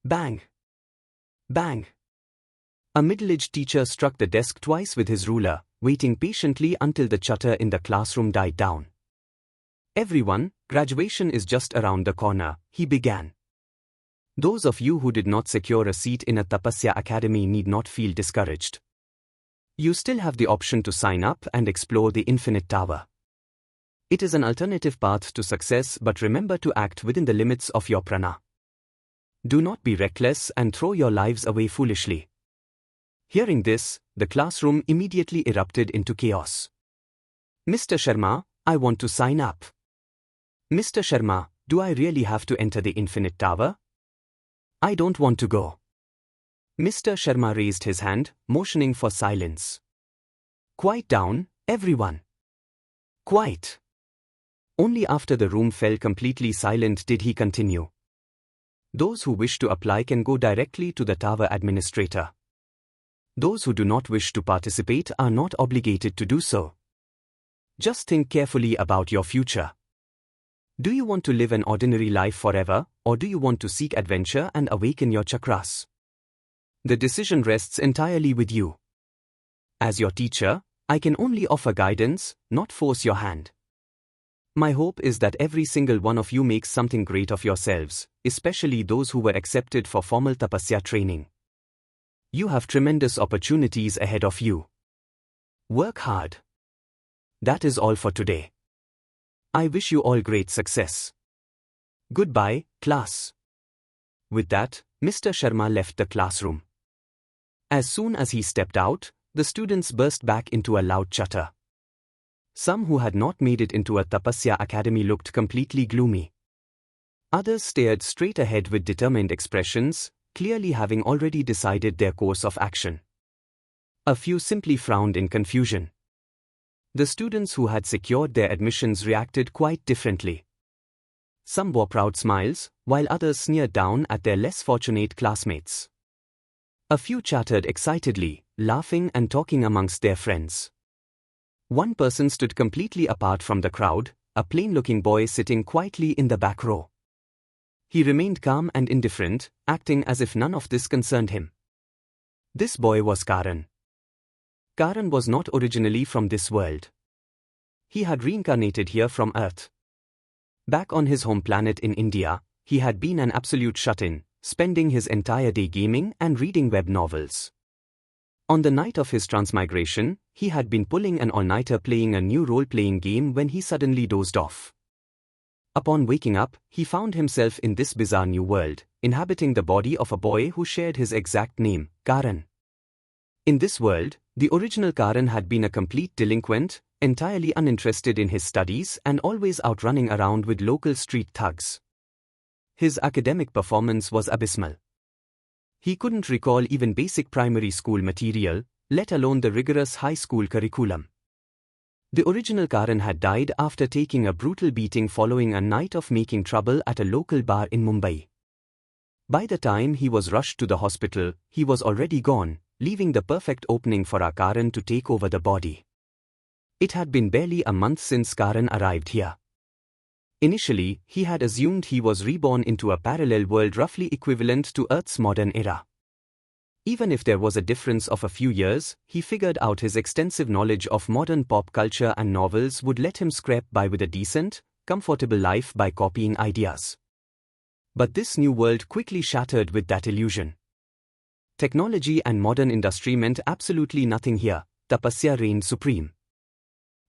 Bang! Bang! A middle-aged teacher struck the desk twice with his ruler, waiting patiently until the chatter in the classroom died down. Everyone, graduation is just around the corner, he began. Those of you who did not secure a seat in a Tapasya Academy need not feel discouraged. You still have the option to sign up and explore the Infinite Tower. It is an alternative path to success, but remember to act within the limits of your prana. Do not be reckless and throw your lives away foolishly. Hearing this, the classroom immediately erupted into chaos. Mr. Sharma, I want to sign up. Mr. Sharma, do I really have to enter the Infinite Tower? I don't want to go. Mr. Sharma raised his hand, motioning for silence. Quiet down, everyone. Quiet. Only after the room fell completely silent did he continue. Those who wish to apply can go directly to the tower administrator. Those who do not wish to participate are not obligated to do so. Just think carefully about your future. Do you want to live an ordinary life forever, or do you want to seek adventure and awaken your chakras? The decision rests entirely with you. As your teacher, I can only offer guidance, not force your hand. My hope is that every single one of you makes something great of yourselves, especially those who were accepted for formal tapasya training. You have tremendous opportunities ahead of you. Work hard. That is all for today. I wish you all great success. Goodbye, class. With that, Mr. Sharma left the classroom. As soon as he stepped out, the students burst back into a loud chatter. Some who had not made it into a Tapasya Academy looked completely gloomy. Others stared straight ahead with determined expressions, clearly having already decided their course of action. A few simply frowned in confusion. The students who had secured their admissions reacted quite differently. Some wore proud smiles, while others sneered down at their less fortunate classmates. A few chattered excitedly, laughing and talking amongst their friends. One person stood completely apart from the crowd, a plain-looking boy sitting quietly in the back row. He remained calm and indifferent, acting as if none of this concerned him. This boy was Karan. Karan was not originally from this world. He had reincarnated here from Earth. Back on his home planet in India, he had been an absolute shut-in, spending his entire day gaming and reading web novels. On the night of his transmigration, he had been pulling an all-nighter playing a new role-playing game when he suddenly dozed off. Upon waking up, he found himself in this bizarre new world, inhabiting the body of a boy who shared his exact name, Karan. In this world, the original Karan had been a complete delinquent, entirely uninterested in his studies and always out running around with local street thugs. His academic performance was abysmal. He couldn't recall even basic primary school material, let alone the rigorous high school curriculum. The original Karan had died after taking a brutal beating following a night of making trouble at a local bar in Mumbai. By the time he was rushed to the hospital, he was already gone, leaving the perfect opening for our Karan to take over the body. It had been barely a month since Karan arrived here. Initially, he had assumed he was reborn into a parallel world roughly equivalent to Earth's modern era. Even if there was a difference of a few years, he figured out his extensive knowledge of modern pop culture and novels would let him scrape by with a decent, comfortable life by copying ideas. But this new world quickly shattered with that illusion. Technology and modern industry meant absolutely nothing here. Tapasya reigned supreme.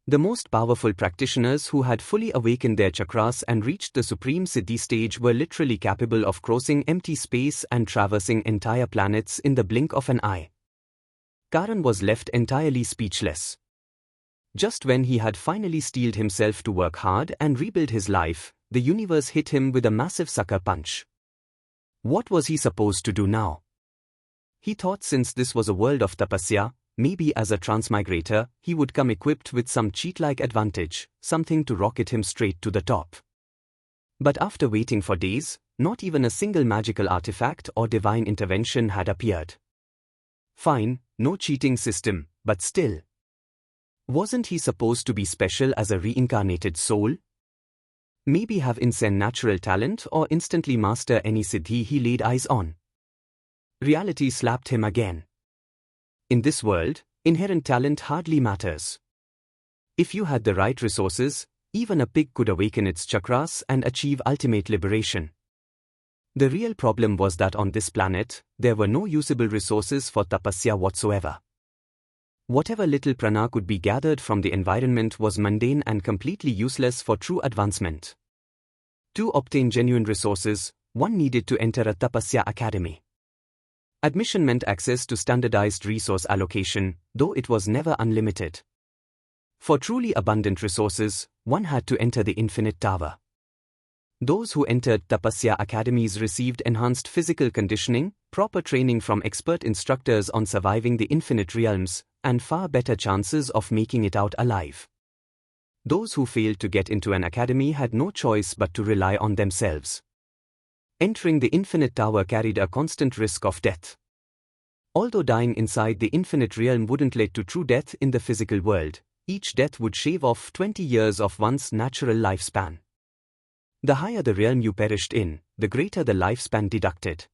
The most powerful practitioners who had fully awakened their chakras and reached the supreme siddhi stage were literally capable of crossing empty space and traversing entire planets in the blink of an eye. Karan was left entirely speechless. Just when he had finally steeled himself to work hard and rebuild his life, the universe hit him with a massive sucker punch. What was he supposed to do now? He thought since this was a world of tapasya, maybe as a transmigrator, he would come equipped with some cheat-like advantage, something to rocket him straight to the top. But after waiting for days, not even a single magical artifact or divine intervention had appeared. Fine, no cheating system, but still. Wasn't he supposed to be special as a reincarnated soul? Maybe have insane natural talent or instantly master any siddhi he laid eyes on, Reality slapped him again. In this world, inherent talent hardly matters. If you had the right resources, even a pig could awaken its chakras and achieve ultimate liberation. The real problem was that on this planet, there were no usable resources for tapasya whatsoever. Whatever little prana could be gathered from the environment was mundane and completely useless for true advancement. To obtain genuine resources, one needed to enter a tapasya academy. Admission meant access to standardized resource allocation, though it was never unlimited. For truly abundant resources, one had to enter the infinite tower. Those who entered tapasya academies received enhanced physical conditioning, proper training from expert instructors on surviving the infinite realms, and far better chances of making it out alive. Those who failed to get into an academy had no choice but to rely on themselves. Entering the infinite tower carried a constant risk of death. Although dying inside the infinite realm wouldn't lead to true death in the physical world, each death would shave off 20 years of one's natural lifespan. The higher the realm you perished in, the greater the lifespan deducted.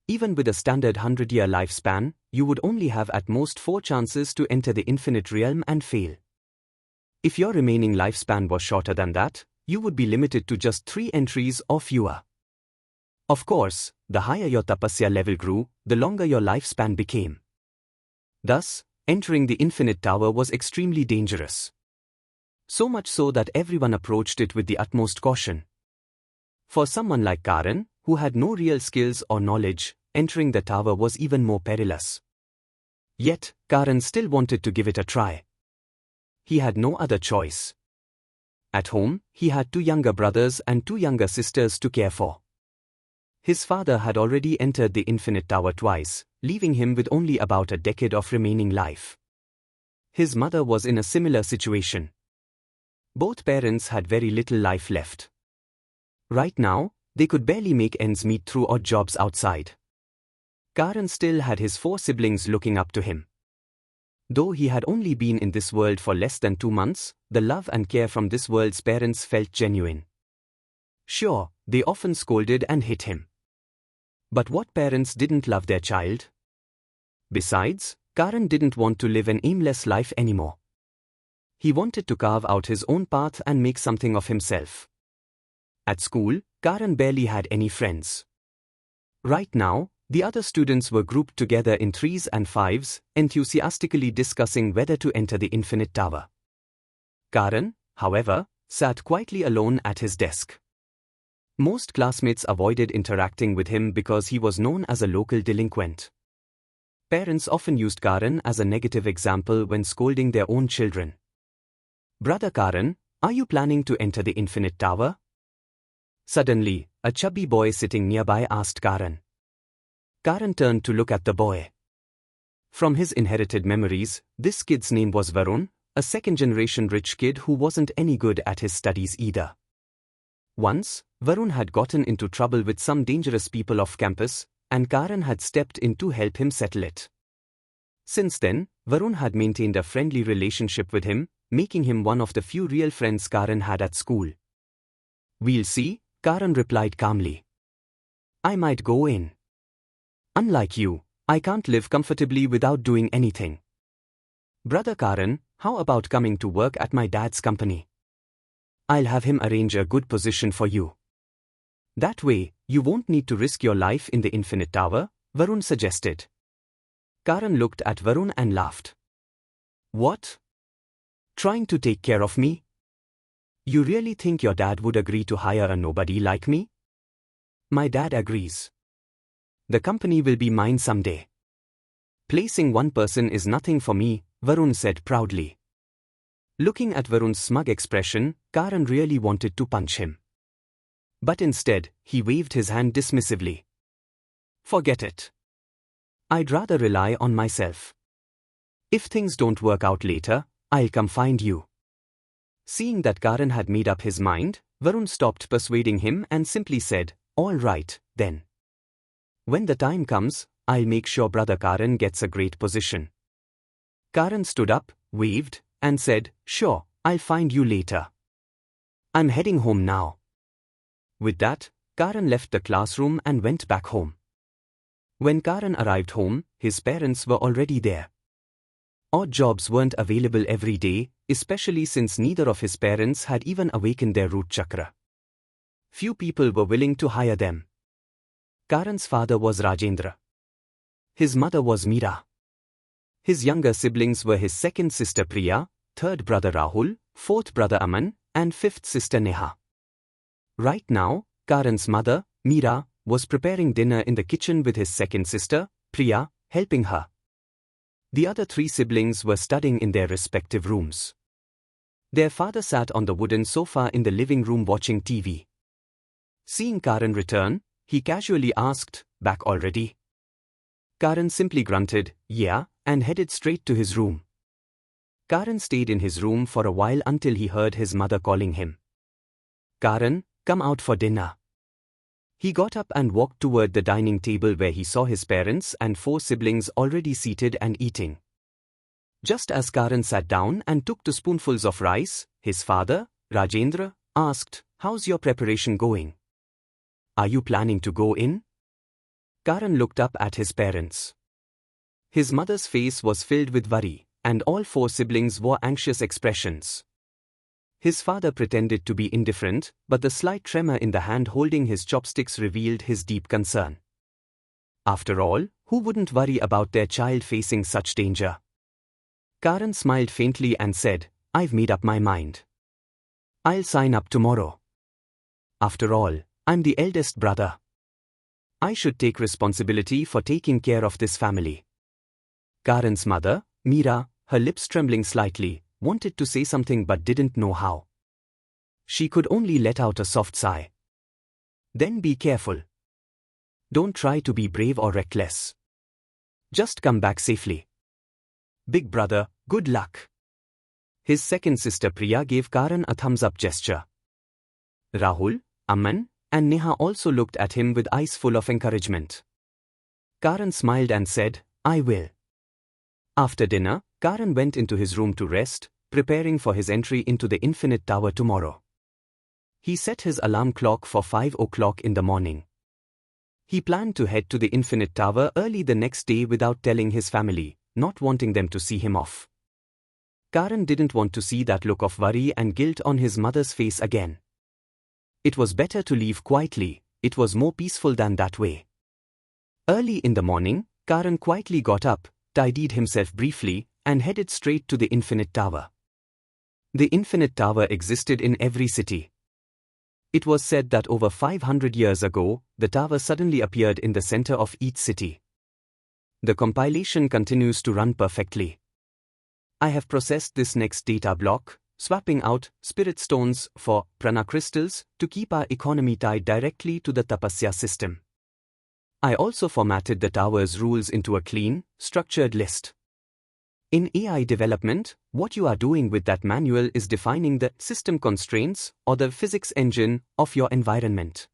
Even with a standard 100-year lifespan, you would only have at most 4 chances to enter the infinite realm and fail. If your remaining lifespan was shorter than that, you would be limited to just 3 entries or fewer. Of course, the higher your tapasya level grew, the longer your lifespan became. Thus, entering the infinite tower was extremely dangerous. So much so that everyone approached it with the utmost caution. For someone like Karan, who had no real skills or knowledge, entering the tower was even more perilous. Yet, Karan still wanted to give it a try. He had no other choice. At home, he had 2 younger brothers and 2 younger sisters to care for. His father had already entered the infinite tower twice, leaving him with only about a decade of remaining life. His mother was in a similar situation. Both parents had very little life left. Right now, they could barely make ends meet through odd jobs outside. Karan still had his 4 siblings looking up to him. Though he had only been in this world for less than 2 months, the love and care from this world's parents felt genuine. Sure, they often scolded and hit him. But what parents didn't love their child? Besides, Karan didn't want to live an aimless life anymore. He wanted to carve out his own path and make something of himself. At school, Karan barely had any friends. Right now, the other students were grouped together in 3s and 5s, enthusiastically discussing whether to enter the infinite tower. Karan, however, sat quietly alone at his desk. Most classmates avoided interacting with him because he was known as a local delinquent. Parents often used Karan as a negative example when scolding their own children. "Brother Karan, are you planning to enter the infinite tower?" Suddenly, a chubby boy sitting nearby asked Karan. Karan turned to look at the boy. From his inherited memories, this kid's name was Varun, a second-generation rich kid who wasn't any good at his studies either. Once, Varun had gotten into trouble with some dangerous people off campus, and Karan had stepped in to help him settle it. Since then, Varun had maintained a friendly relationship with him, making him one of the few real friends Karan had at school. "We'll see," Karan replied calmly. "I might go in. Unlike you, I can't live comfortably without doing anything. Brother Karan, how about coming to work at my dad's company? I'll have him arrange a good position for you. That way, you won't need to risk your life in the infinite tower," Varun suggested. Karan looked at Varun and laughed. "What? Trying to take care of me? You really think your dad would agree to hire a nobody like me?" "My dad agrees. The company will be mine someday. Placing one person is nothing for me," Varun said proudly. Looking at Varun's smug expression, Karan really wanted to punch him. But instead, he waved his hand dismissively. "Forget it. I'd rather rely on myself. If things don't work out later, I'll come find you." Seeing that Karan had made up his mind, Varun stopped persuading him and simply said, "All right, then. When the time comes, I'll make sure brother Karan gets a great position." Karan stood up, waved, and said, "Sure, I'll find you later. I'm heading home now." With that, Karan left the classroom and went back home. When Karan arrived home, his parents were already there. Odd jobs weren't available every day, especially since neither of his parents had even awakened their root chakra. Few people were willing to hire them. Karan's father was Rajendra. His mother was Meera. His younger siblings were his second sister Priya, third brother Rahul, fourth brother Aman, and fifth sister Neha. Right now, Karan's mother, Meera, was preparing dinner in the kitchen with his second sister, Priya, helping her. The other three siblings were studying in their respective rooms. Their father sat on the wooden sofa in the living room watching TV. Seeing Karan return, he casually asked, "Back already?" Karan simply grunted, "Yeah," and headed straight to his room. Karan stayed in his room for a while until he heard his mother calling him. "Karan, come out for dinner." He got up and walked toward the dining table where he saw his parents and four siblings already seated and eating. Just as Karan sat down and took two spoonfuls of rice, his father, Rajendra, asked, "How's your preparation going? Are you planning to go in?" Karan looked up at his parents. His mother's face was filled with worry, and all four siblings wore anxious expressions. His father pretended to be indifferent, but the slight tremor in the hand holding his chopsticks revealed his deep concern. After all, who wouldn't worry about their child facing such danger? Karan smiled faintly and said, "I've made up my mind. I'll sign up tomorrow. After all, I'm the eldest brother. I should take responsibility for taking care of this family." Karan's mother, Meera, her lips trembling slightly, wanted to say something but didn't know how. She could only let out a soft sigh. "Then be careful. Don't try to be brave or reckless. Just come back safely. Big brother, good luck." His second sister Priya gave Karan a thumbs-up gesture. Rahul, Aman, and Neha also looked at him with eyes full of encouragement. Karan smiled and said, "I will." After dinner, Karan went into his room to rest, preparing for his entry into the Infinite Tower tomorrow. He set his alarm clock for 5 o'clock in the morning. He planned to head to the Infinite Tower early the next day without telling his family, not wanting them to see him off. Karan didn't want to see that look of worry and guilt on his mother's face again. It was better to leave quietly, it was more peaceful than that way. Early in the morning, Karan quietly got up, tidied himself briefly, and headed straight to the Infinite Tower. The Infinite Tower existed in every city. It was said that over 500 years ago, the tower suddenly appeared in the center of each city. The compilation continues to run perfectly. I have processed this next data block, swapping out spirit stones for prana crystals to keep our economy tied directly to the tapasya system. I also formatted the tower's rules into a clean, structured list. In AI development, what you are doing with that manual is defining the system constraints or the physics engine of your environment.